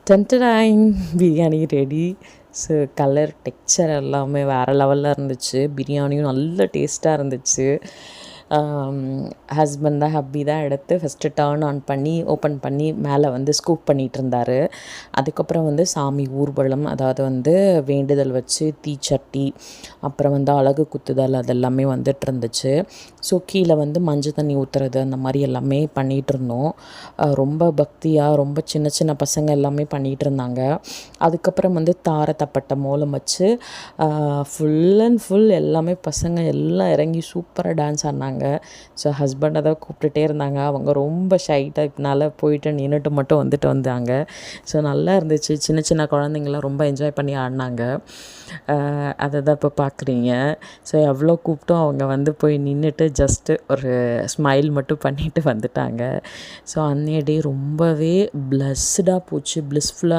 டென்டரைன் biryani ready. So colour texture எல்லாமே வேறு லெவலில் இருந்துச்சு. பிரியாணியும் நல்ல டேஸ்ட்டாக இருந்துச்சு. ஹஸ்பண்ட் தான் ஹப்பி தான் எடுத்து ஃபஸ்ட்டு டர்ன் ஆன் பண்ணி ஓப்பன் பண்ணி மேலே வந்து ஸ்கூப் பண்ணிகிட்டு இருந்தார். அதுக்கப்புறம் வந்து சாமி ஊர்வலம், அதாவது வந்து வேண்டுதல் வச்சு தீச்சட்டி, அப்புறம் வந்து அழகு குத்துதல் அதெல்லாமே வந்துட்டு இருந்துச்சு. ஸோ கீழே வந்து மஞ்சள் தண்ணி ஊற்றுறது அந்த மாதிரி எல்லாமே பண்ணிகிட்டு இருந்தோம். ரொம்ப பக்தியாக ரொம்ப சின்ன சின்ன பசங்க எல்லாமே பண்ணிகிட்டு இருந்தாங்க. அதுக்கப்புறம் வந்து தார தப்பட்டை மோளம் வச்சு ஃபுல் அண்ட் ஃபுல் எல்லாமே பசங்க எல்லாம் இறங்கி சூப்பராக டான்ஸ் ஆடினாங்க. ஸோ ஹஸ்பண்டை தான் கூப்பிட்டுட்டே இருந்தாங்க. அவங்க ரொம்ப ஷை டைப்னால போயிட்டு நின்றுட்டு மட்டும் வந்துட்டு வந்தாங்க. ஸோ நல்லா இருந்துச்சு. சின்ன சின்ன குழந்தைங்களாம் ரொம்ப என்ஜாய் பண்ணி ஆடினாங்க. அதை தான் இப்போ பார்க்குறீங்க. ஸோ எவ்வளோ கூப்பிட்டோம் அவங்க வந்து போய் நின்றுட்டு ஜஸ்ட்டு ஒரு ஸ்மைல் மட்டும் பண்ணிவிட்டு வந்துட்டாங்க. ஸோ அன்றைய டே ரொம்பவே பிளஸ்டாக போச்சு, பிளிஸ்ஃபுல்லாக